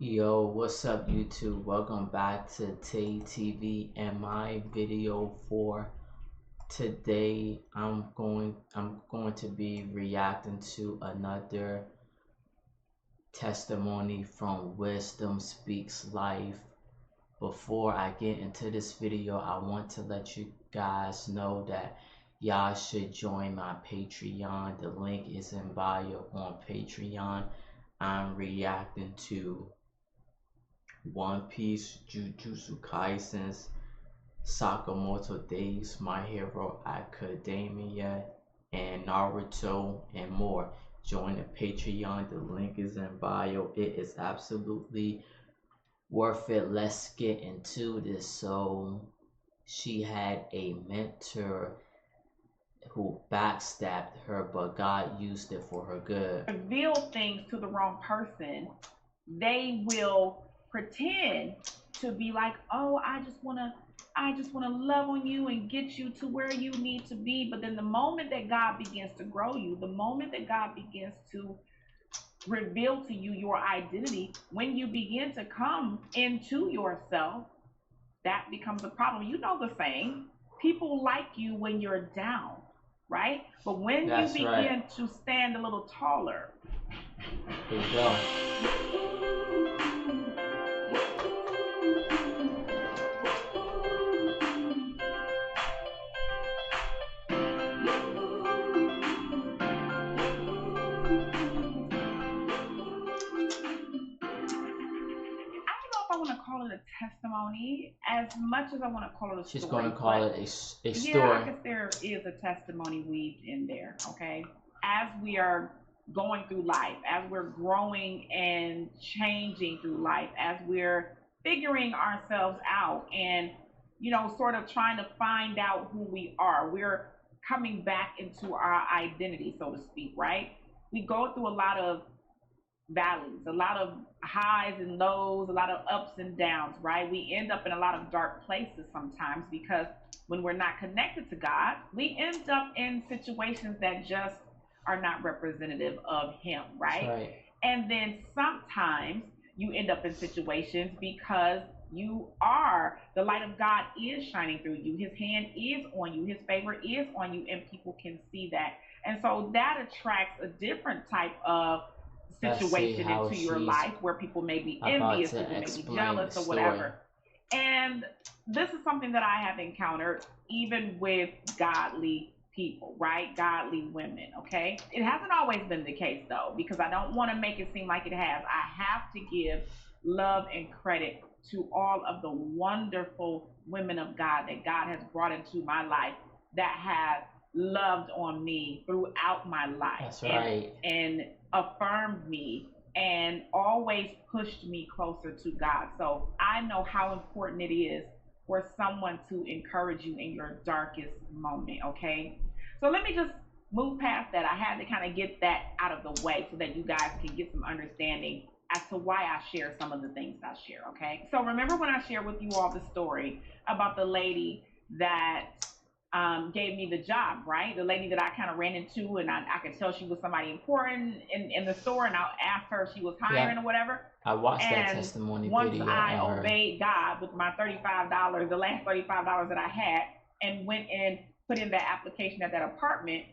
Yo, what's up YouTube? Welcome back to Tay TV and my video for today. I'm going to be reacting to another testimony from Wisdom Speaks Life. Before I get into this video, I want to let you guys know that y'all should join my Patreon. The link is in bio on Patreon. I'm reacting to One Piece, Jujutsu Kaisen's Sakamoto Days, My Hero Academia, and Naruto, and more. Join the Patreon. The link is in bio. It is absolutely worth it. Let's get into this. So, she had a mentor who backstabbed her, but God used it for her good. Reveal things to the wrong person, they will pretend to be like, oh, I just want to love on you and get you to where you need to be. But then the moment that God begins to grow you, the moment that God begins to reveal to you your identity, when you begin to come into yourself, that becomes a problem. You know the saying, people like you when you're down, right? But when That's you begin right. to stand a little taller, Here we go. I want to call it a testimony as much as I want to call it a story. She's going to call it a story. Yeah, I guess there is a testimony weaved in there, okay? As we are going through life, as we're growing and changing through life, as we're figuring ourselves out and, sort of trying to find out who we are, we're coming back into our identity, so to speak, right? We go through a lot of valleys, a lot of highs and lows, a lot of ups and downs, right? We end up in a lot of dark places sometimes because when we're not connected to God, we end up in situations that just are not representative of Him, right? Right. And then sometimes you end up in situations because the light of God is shining through you. His hand is on you. His favor is on you, and people can see that. And so that attracts a different type of situation into your life where people may be envious, people may be jealous or whatever. And this is something that I have encountered even with godly people, right? Godly women, okay? It hasn't always been the case though, because I don't want to make it seem like it has. I have to give love and credit to all of the wonderful women of God that God has brought into my life that have loved on me throughout my life. That's right. And affirmed me and always pushed me closer to God. So I know how important it is for someone to encourage you in your darkest moment, okay? So let me just move past that. I had to kind of get that out of the way so that you guys can get some understanding as to why I share some of the things I share, okay? So remember when I shared with you all the story about the lady that gave me the job, right? The lady that I kind of ran into, and I could tell she was somebody important in the store, and I asked her if she was hiring or whatever. I watched that testimony once video. Once I obeyed God with my $35, the last $35 that I had, and went and put in that application at that apartment,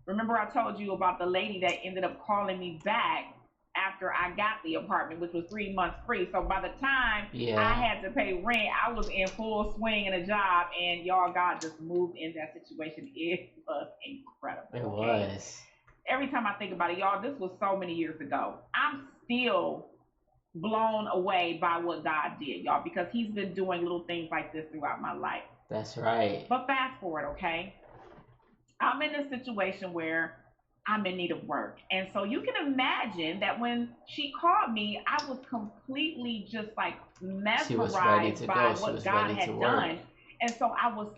remember I told you about the lady that ended up calling me back after I got the apartment, which was 3 months free. So by the time I had to pay rent, I was in full swing in a job, and y'all, God just moved in that situation. It was incredible. It was. Every time I think about it, y'all, this was so many years ago. I'm still blown away by what God did, y'all, because He's been doing little things like this throughout my life. That's right. But fast forward, okay? I'm in a situation where I'm in need of work. And so you can imagine that when she called me, I was completely just like mesmerized by what God had done. And so I was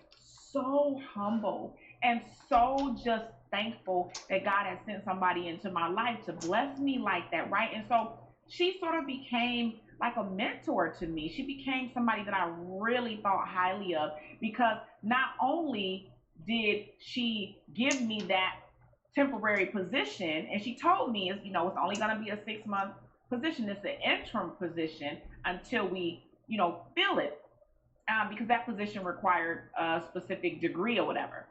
so humble and so just thankful that God had sent somebody into my life to bless me like that, right? And so she sort of became like a mentor to me. She became somebody that I really thought highly of, because not only did she give me that temporary position, and she told me, it's only going to be a 6-month position. It's an interim position until we, fill it, because that position required a specific degree or whatever.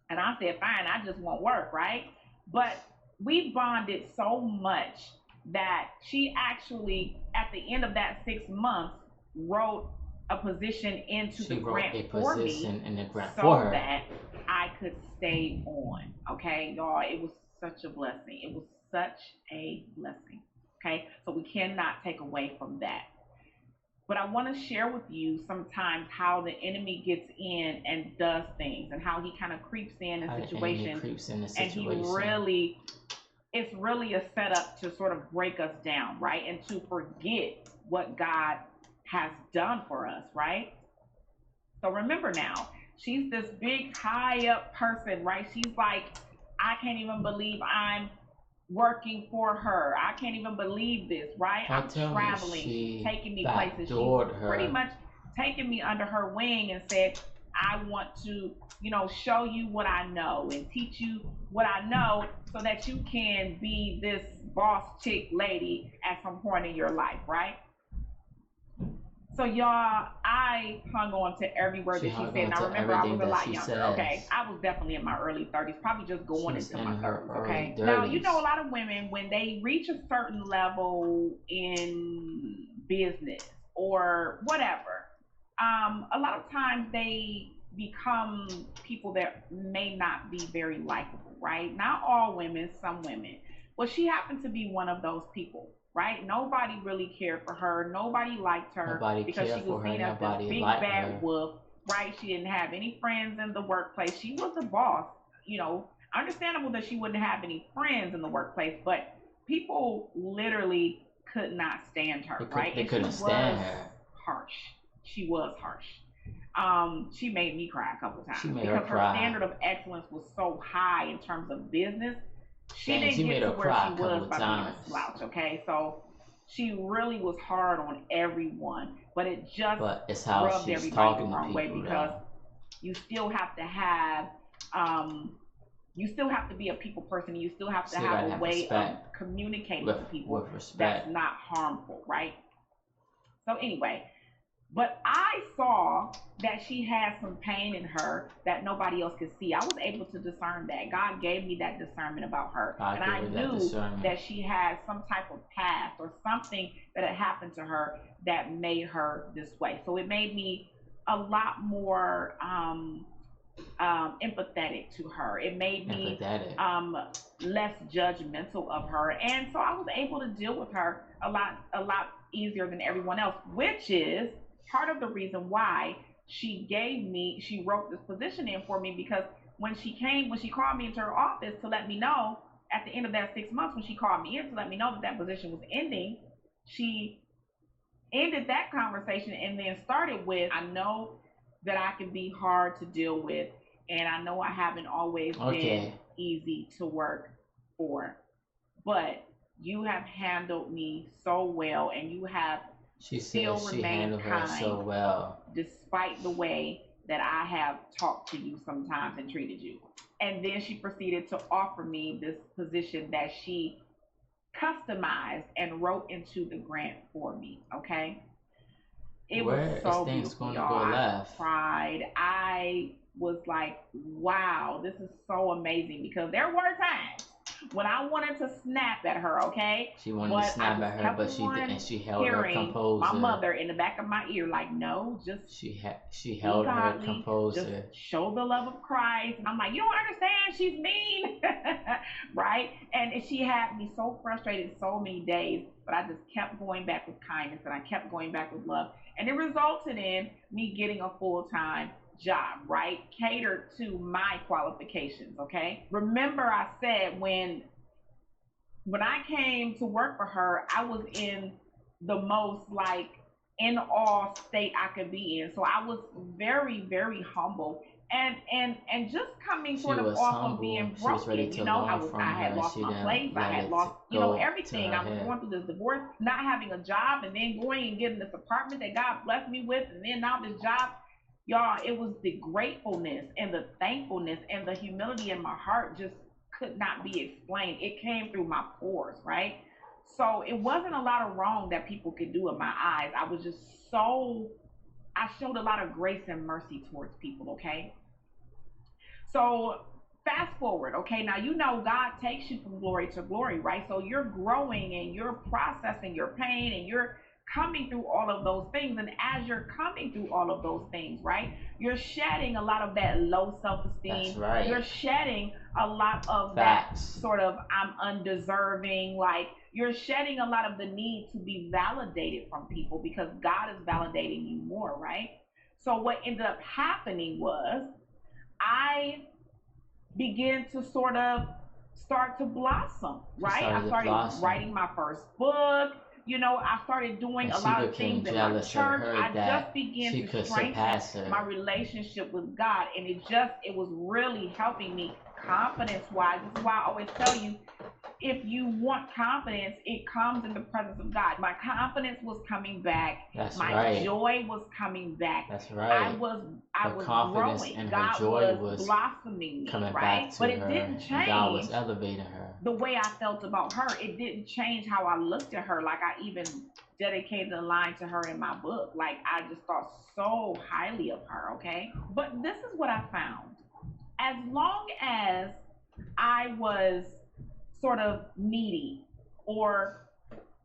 And I said, fine, I just want work, right? But we bonded so much that she actually, at the end of that 6 months, wrote a position into the She wrote grant a for me position in the grant for so her. that I could stay on. Okay, y'all, it was such a blessing. It was such a blessing. Okay, so we cannot take away from that. But I want to share with you sometimes how the enemy gets in and does things, and how he kind of creeps in How the enemy situations, creeps in the and he situation. really, it's really a setup to sort of break us down, right? And to forget what God has done for us, right? So remember now, she's this big high up person, right? She's like, I can't even believe I'm working for her. I can't even believe this, right? Don't I'm tell me traveling. She's she taking me places. She's backdoored pretty her. much taken me under her wing and said, I want to, show you what I know and teach you what I know so that you can be this boss chick lady at some point in your life, right? So y'all, I hung on to every word She that she hung said. on Now to remember, I everything was a that lot she younger, okay? says. I was definitely in my early 30s, probably just going She's into in my her 30s, early okay? Now, a 30s. lot of women, when they reach a certain level in business or whatever, a lot of times they become people that may not be very likable, right? Not all women, some women. Well, she happened to be one of those people, right? Nobody really cared for her. Nobody liked her Nobody because cared she was for her. seen as this Nobody big liked bad her. wolf, right? She didn't have any friends in the workplace. She was the boss, Understandable that she wouldn't have any friends in the workplace, but people literally could not stand her, right? They And couldn't she was stand her. harsh. She was harsh. She made me cry a couple She times made her because her cry. standard of excellence was so high in terms of business. She Dang, didn't she made get to her where cry she a was couple of by being a times. slouch, okay? So she really was hard on everyone, but it just But it's how rubbed she's everybody the talking to wrong way people, because though. you still have to have um, you still have to be a people person, and you still have to Still have gotta a have way of respect. communicating With to people that's respect. not harmful, right? So anyway, but I saw that she had some pain in her that nobody else could see. I was able to discern that. God gave me that discernment about her. God And I gave her that knew discernment. that she had some type of past or something that had happened to her that made her this way. So it made me a lot more empathetic to her. It made me Empathetic. less judgmental of her, and so I was able to deal with her a lot easier than everyone else, which is part of the reason why she wrote this position in for me, because when she called me into her office to let me know at the end of that 6 months, when she called me in to let me know that that position was ending, she ended that conversation and then started with, I know that I can be hard to deal with, and I know I haven't always been easy to work for, but you have handled me so well, and you have She still said she remained handled her kind so well. despite the way that I have talked to you sometimes and treated you. And then she proceeded to offer me this position that she customized and wrote into the grant for me. Okay. It was Where is so things beautiful, going to y'all. go I left? cried. I was like, wow, this is so amazing, because there were times when I wanted to snap at her, okay? She wanted But to snap I just at her, kept but she on didn't. She held her hearing my composure. mother in the back of my ear, like, no, just She be held her godly, just composure. show the love of Christ. And I'm like, you don't understand, she's mean. Right? And she had me so frustrated so many days, but I just kept going back with kindness, and I kept going back with love. And it resulted in me getting a full-time job, right? Catered to my qualifications, okay? Remember, I said when I came to work for her, I was in the most like in awe state I could be in. So I was very, very humble, and just coming She sort of was off of humble. being She was ready broken. to I learn was from I had her. lost She my place. didn't I let had it lost, go to everything. her I was head. going through this divorce, not having a job, and then going and getting this apartment that God blessed me with, and then now this job. Y'all, it was the gratefulness and the thankfulness and the humility in my heart just could not be explained. It came through my pores, right? So it wasn't a lot of wrong that people could do in my eyes. I was just so, I showed a lot of grace and mercy towards people, okay? So fast forward, okay? Now you know God takes you from glory to glory, right? So you're growing and you're processing your pain and you're coming through all of those things. And as you're coming through all of those things, right? You're shedding a lot of that low That's self-esteem. right. You're shedding a lot of Facts. that sort of I'm undeserving, like you're shedding a lot of the need to be validated from people because God is validating you more, right? So what ended up happening was I began to sort of start to blossom, right? I started writing my first book. You know, I started doing a lot of things in my church. I just began to strengthen my relationship with God, and it was really helping me confidence wise. This is why I always tell you, if you want confidence, it comes in the presence of God. My confidence was coming back. That's my right. joy was coming back. That's right. I was growing. And God her joy was blossoming me, coming right? back to but it her, didn't change. God was elevating her. The way I felt about her, it didn't change how I looked at her. Like I even dedicated a line to her in my book. Like I just thought so highly of her, okay? But this is what I found. As long as I was sort of needy or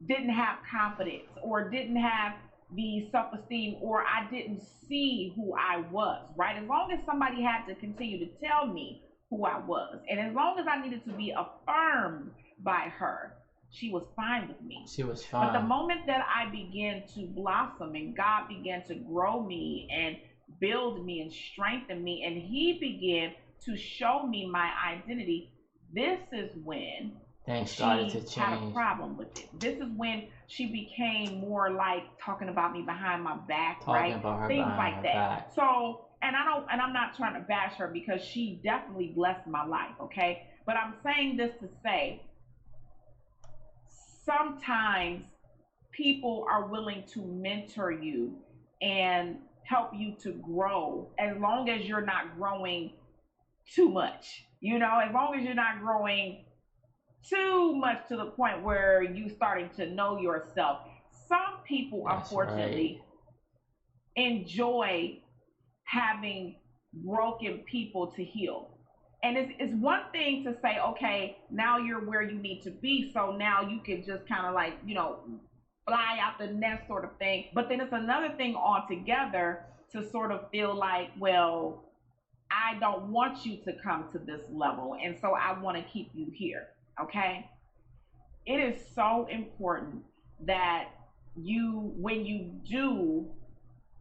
didn't have confidence or didn't have the self-esteem or I didn't see who I was, right? As long as somebody had to continue to tell me who I was, and as long as I needed to be affirmed by her, she was fine with me. She was fine. But the moment that I began to blossom and God began to grow me and build me and strengthen me, and He began to show me my identity, this is when things started to change. Had a problem with it. This is when she became more like talking about me behind my back, right? Things like that. So, and I'm not trying to bash her because she definitely blessed my life, okay? But I'm saying this to say, sometimes people are willing to mentor you and help you to grow as long as you're not growing too much. You know, as long as you're not growing too much to the point where you starting to know yourself. Some people, unfortunately, enjoy having broken people to heal. And it's one thing to say, okay, now you're where you need to be, so now you can just kind of like, you know, fly out the nest sort of thing. But then it's another thing altogether to sort of feel like, well, I don't want you to come to this level, and so I want to keep you here. Okay? It is so important that when you do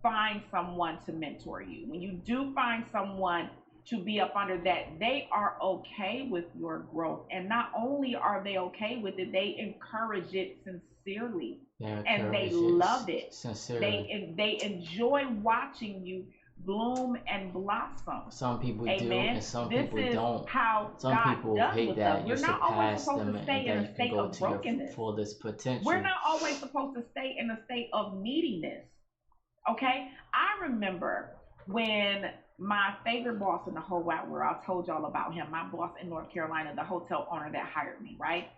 find someone to mentor you, when you do find someone to be up under that, they are okay with your growth. And not only are they okay with it, they encourage it sincerely. And they love it. Sincerely. They enjoy watching you bloom and blossom. Some people do, and some people don't. How some God people does hate with that us. We're not always supposed to stay in a state of brokenness. Fullest potential. We're not always supposed to stay in a state of neediness. Okay? I remember when my favorite boss in the whole wide world, I told y'all about him, my boss in North Carolina, the hotel owner that hired me, right?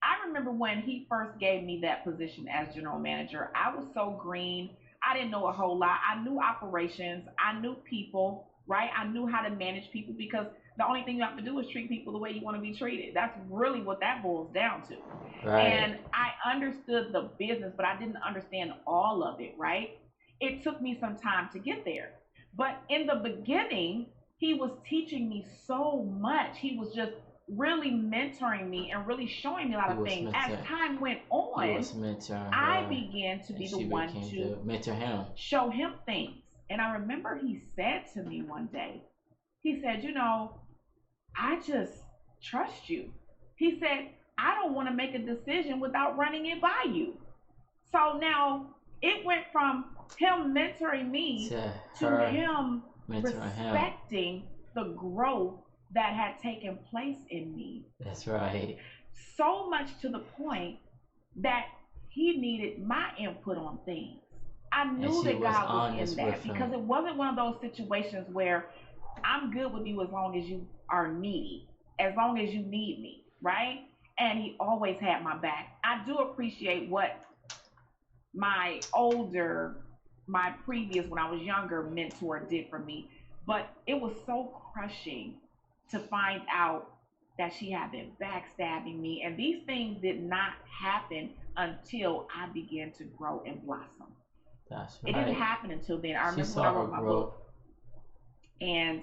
I remember when he first gave me that position as general manager, I was so green. I didn't know a whole lot. I knew operations. I knew people, right? I knew how to manage people because the only thing you have to do is treat people the way you want to be treated. That's really what that boils down to. Right. And I understood the business, but I didn't understand all of it, right? It took me some time to get there. But in the beginning, he was teaching me so much. He was just really mentoring me and really showing me a lot of things. As time went on, I began to be the one to mentor him, show him things. And I remember he said to me one day, he said, you know, I just trust you. He said, I don't want to make a decision without running it by you. So now it went from him mentoring me to him respecting the growth that had taken place in me. That's right. So much to the point that he needed my input on things. I knew that God was in that because it wasn't one of those situations where I'm good with you as long as you are needy, as long as you need me, right? and he always had my back. I do appreciate what my older, my previous, when I was younger, mentor did for me. But it was so crushing to find out that she had been backstabbing me. And these things did not happen until I began to grow and blossom. That's It didn't right. happen until then. I She remember when I saw her wrote my growth. book and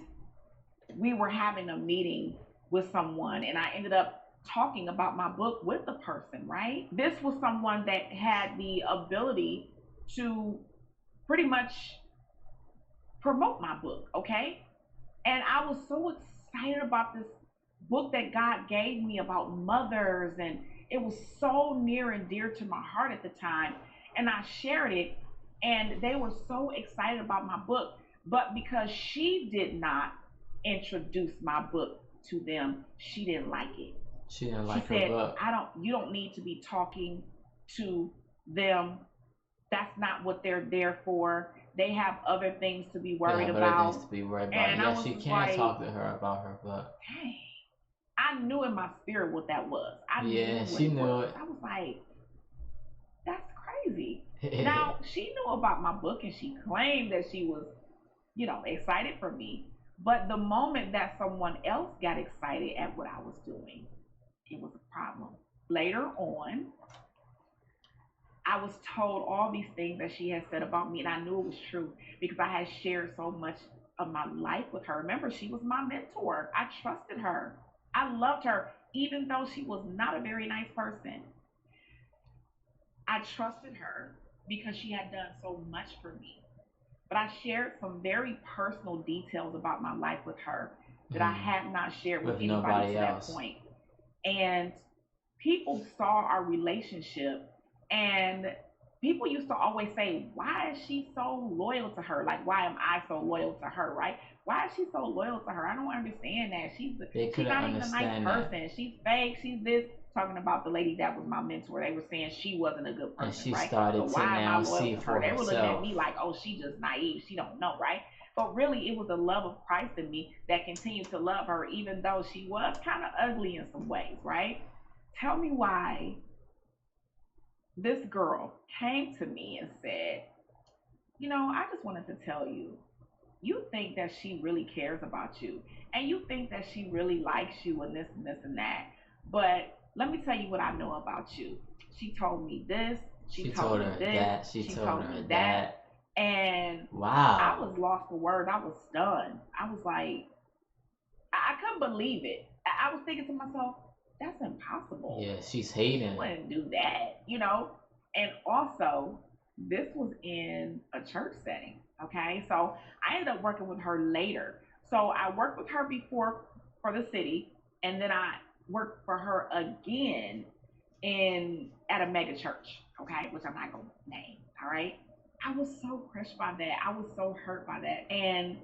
we were having a meeting with someone, and I ended up talking about my book with the person, right? This was someone that had the ability to pretty much promote my book, okay? And I was so excited about this book that God gave me about mothers, and it was so near and dear to my heart at the time. And I shared it, and they were so excited about my book. But because she did not introduce my book to them, she didn't like it. She didn't She like her said, book. you don't need to be talking to them. That's not what they're there for. They have other things to be They worried have other things about. to be worried about. And I Yeah, was she just can like, talk to her about her book. dang, I knew in my spirit what that was. I knew Yeah, what she it knew was. it. I was like, that's crazy. Now, she knew about my book and she claimed that she was, excited for me. But the moment that someone else got excited at what I was doing, it was a problem. Later on, I was told all these things that she had said about me, and I knew it was true because I had shared so much of my life with her. Remember, she was my mentor. I trusted her. I loved her, even though she was not a very nice person. I trusted her because she had done so much for me. But I shared some very personal details about my life with her that I Mm, had not shared with with anybody nobody to that else. point. And people saw our relationship, and people used to always say, why is she so loyal to her? Like, why am I so loyal to her, right? Why is she so loyal to her? I don't understand that. They She's couldn't not even a nice understand that. person. She's fake. She's this. Talking about the lady that was my mentor. They were saying she wasn't a good And person, she right? So started to why am I now loyal see to her? for They were looking at herself. me like, oh, she just naive. She don't know, right? But really, it was the love of Christ in me that continued to love her, even though she was kind of ugly in some ways, right? Tell me why this girl came to me and said, I just wanted to tell you, you think that she really cares about you, and you think that she really likes you, and this and that. But let me tell you what I know about you. She told me this, she She told told me her this, that. She she told told her me that. that. And I Wow. was lost for words. I was stunned. I was like, I couldn't believe it. I was thinking to myself, that's impossible. Yeah, she's She hating. wouldn't do that. And also, this was in a church setting. Okay. So I ended up working with her later. So I worked with her before for the city, and then I worked for her again in at a mega church, okay, which I'm not gonna name. All right. I was so crushed by that. I was so hurt by that. And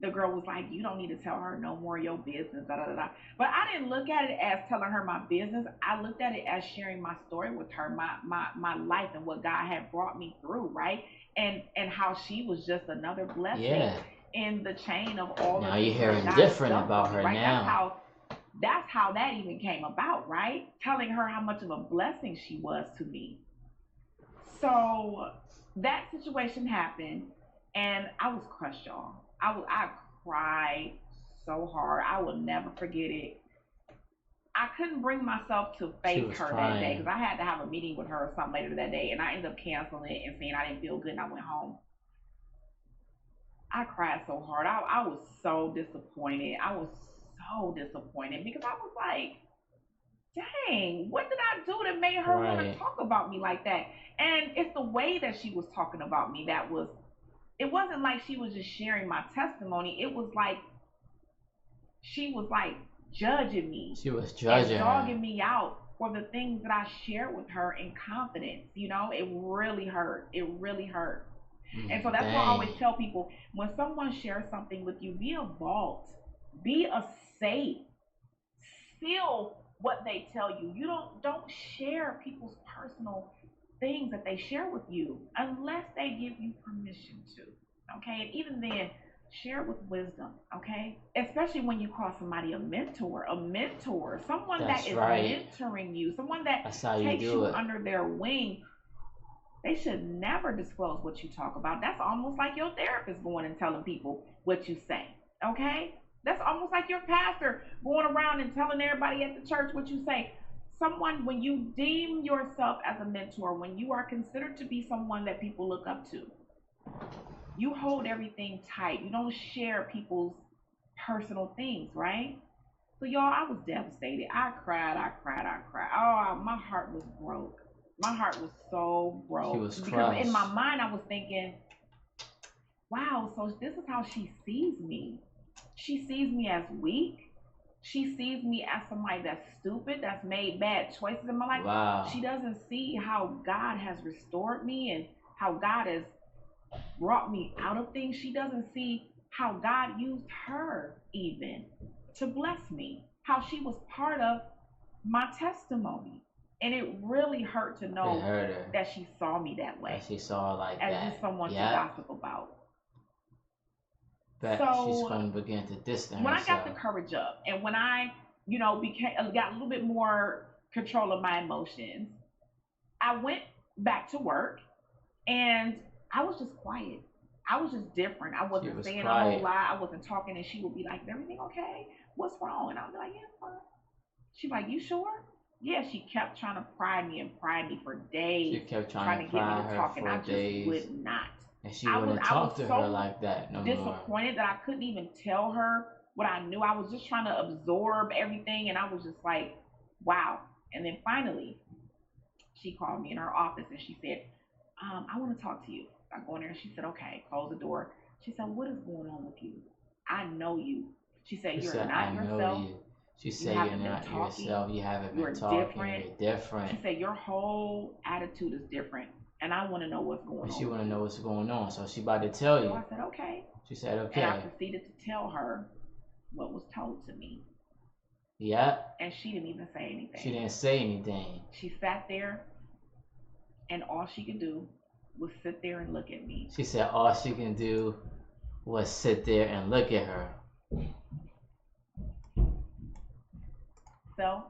the girl was like, you don't need to tell her no more of your business, da da da da. But I didn't look at it as telling her my business. I looked at it as sharing my story with her, my life and what God had brought me through, right? And how she was just another blessing Yeah. in the chain of all the Now you're things that hearing God has different done for about me, her right? now. That's how that even came about, right? Telling her how much of a blessing she was to me. So that situation happened, and I was crushed, y'all. I cried so hard. I will never forget it. I couldn't bring myself to She face was her that day because crying. I had to have a meeting with her or something later that day, and I ended up canceling it and saying I didn't feel good, and I went home. I cried so hard. I was so disappointed. I was so disappointed because I was like, dang, what did I do that made her want to Right. talk about me like that? And it's the way that she was talking about me that was, it wasn't like she was just sharing my testimony. It was like she was like judging me She was and judging her. dogging me out for the things that I shared with her in confidence. It really hurt. It really hurt. And so that's why I always Dang. tell people, when someone shares something with you, be a vault, be a safe, seal what they tell you. You don't share people's personal things that they share with you unless they give you permission to. Okay, and even then, share with wisdom, okay? Especially when you call somebody a mentor, someone that That's is right. mentoring you, someone that That's how you takes do you it. under their wing. They should never disclose what you talk about. That's almost like your therapist going and telling people what you say, okay? That's almost like your pastor going around and telling everybody at the church what you say. Someone, when you deem yourself as a mentor, when you are considered to be someone that people look up to, you hold everything tight. You don't share people's personal things, right? So y'all, I was devastated. I cried, I cried, I cried. Oh, my heart was broke. My heart was so She broke was because in my crushed. mind I was thinking, wow, so this is how she sees me. She sees me as weak. She sees me as somebody that's stupid, that's made bad choices in my life. She Wow. doesn't see how God has restored me and how God has brought me out of things. She doesn't see how God used her even to bless me, how she was part of my testimony. And it really hurt to It know hurt her that she saw me that that way, she saw her like as just that. someone to Yep. gossip about. Bet she's So gonna begin to distance when I got the herself. courage up and when I, became got a little bit more control of my emotions, I went back to work and I was just quiet. I was just different. I She wasn't was saying a whole quiet. lot. I wasn't talking, and she would be like, "Is everything okay? What's wrong?" And I'd be like, "Yeah, I'm fine." She'd be like, "You sure?" Yeah, she kept trying to pry me for She days, kept trying trying to to get me pry to her talk, and for I just days, would not. and she I was wouldn't I was talk to her so like that no more. disappointed that I couldn't even tell her what I knew. I was just trying to absorb everything, and I was just like, "Wow." And then finally, she called me in her office and she said, "I want to talk to you." I go in there and she said, "Okay." Close the door. She said, "What is going on with you? I know you." She She said, "You're said, I not know yourself. you. She You said, you're haven't been not talking. yourself. You haven't been You're talking. different." You're different. She said, "Your whole attitude is different. And I want to know what's going And on she with want to you." know what's going on. So she about to tell So you. I said, "Okay." She said, And I okay. proceeded to tell her what was told to me. Yep. And she didn't even say She anything. didn't say anything. She sat there, and all she could do was sit there and look at me. She said all she can do was sit there and look at her. So,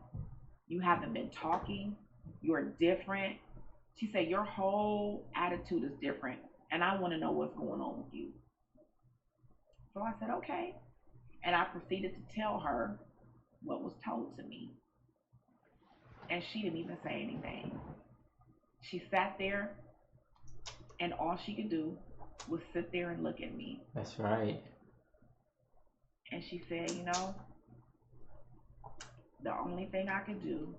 you haven't been talking. You're different. She said, "Your whole attitude is different. And I want to know what's going on with you." So I said, "Okay." And I proceeded to tell her what was told to me. And she didn't even say anything. She sat there, and all she could do was sit there and look at me. That's right. And she said, "The only thing I could do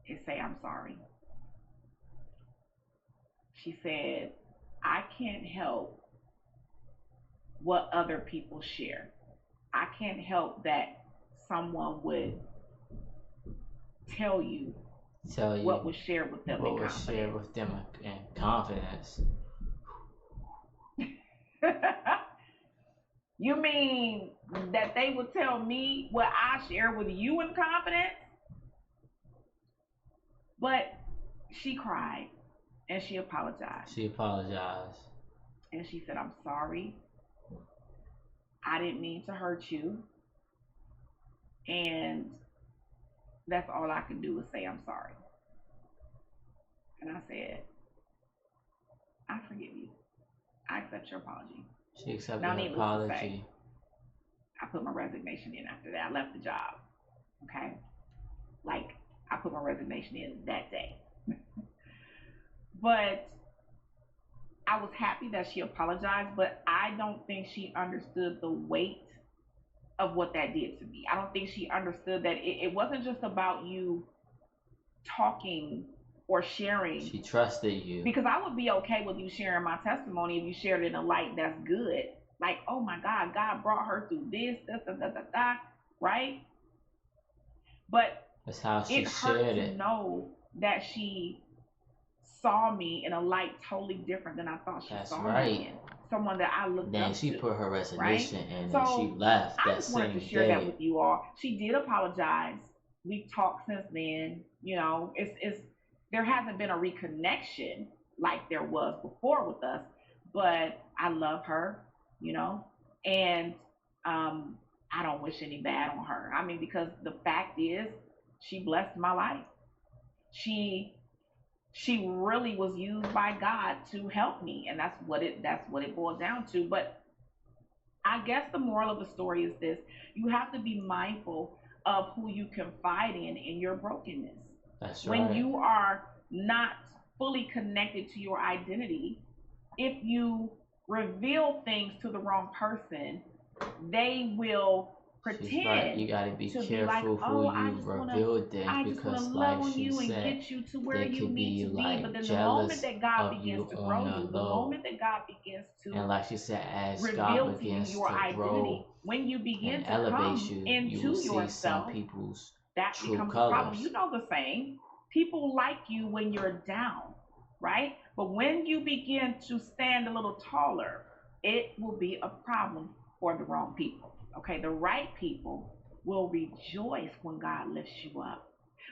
is say I'm sorry." She said, "I can't help what other people share. I can't help that someone would tell you Tell what you was shared with them what in was shared confidence." with them in confidence. You mean that they would tell me what I share with you in confidence? But she cried and she apologized. She apologized. And she said, "I'm sorry. I didn't mean to hurt you." And that's all I could do was say, "I'm sorry." And I said, "I forgive you. I accept your apology." She accepted Now, her needless to say, apology. I put my resignation in after that. I left the job. Okay. Like, I put my resignation in that day. But I was happy that she apologized, but I don't think she understood the weight of what that did to me. I don't think she understood that it wasn't just about you talking or sharing, She trusted you. because I would be okay with you sharing my testimony if you shared it in a light that's good. Like, "Oh my God, God brought her through this, da, da, da, da," right? But That's how she it hurt shared to it. know that she saw me in a light totally different than I thought she That's saw right. me in. Someone that I looked Then up she to, put her right? resignation in and she So left I that just wanted to same share that day. with you all. She did apologize. We've talked since then. It's there hasn't been a reconnection like there was before with us, but I love her. You know, And I don't wish any bad on her. I mean, because the fact is, she blessed my life. She she really was used by God to help me, and that's what it boils down to. But I guess the moral of the story is this: you have to be mindful of who you confide in your brokenness. That's When right. you are not fully connected to your identity, if you reveal things to the wrong person, they will She's right. You pretend gotta be to be like, careful who oh, you reveal things I just wanna because, love like on she you and said, get you to where they you could need be to be. But like then the moment jealous that God of begins you to on grow the you, the low. moment that God begins And to like she said, as God reveal to you begins your to grow identity, when you and begin to elevate come you, you will into see some yourself, people's that true becomes a problem. colors. You know the saying, people like you when you're down, right? But when you begin to stand a little taller, it will be a problem for the wrong people. Okay, the right people will rejoice when God lifts you up.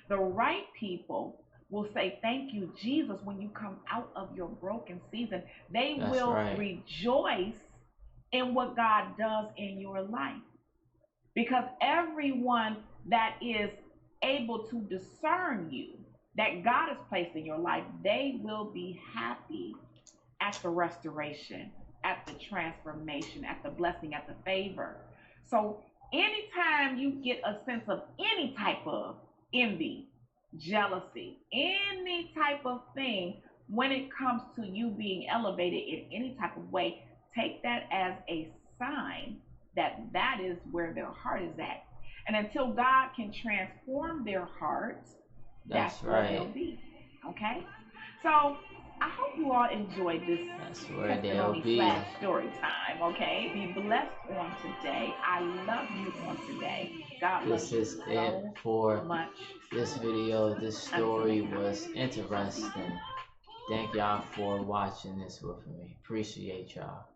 The right people will say, thank you, Jesus, when you come out of your broken season. They That's will right. rejoice in what God does in your life. Because everyone that is able to discern you, that God has placed in your life, they will be happy at the restoration, at the transformation, at the blessing, at the favor. So, anytime you get a sense of any type of envy, jealousy, any type of thing, when it comes to you being elevated in any type of way, take that as a sign that that is where their heart is at. And until God can transform their hearts, That's that's where they'll right. be. Okay? So I hope you all enjoyed this That's where they'll testimony be. slash story time. Okay? Be blessed on today. I love you on today. God loves This you is it so for much this more. video. This Until story next time. was interesting. Thank y'all for watching this with me. Appreciate y'all.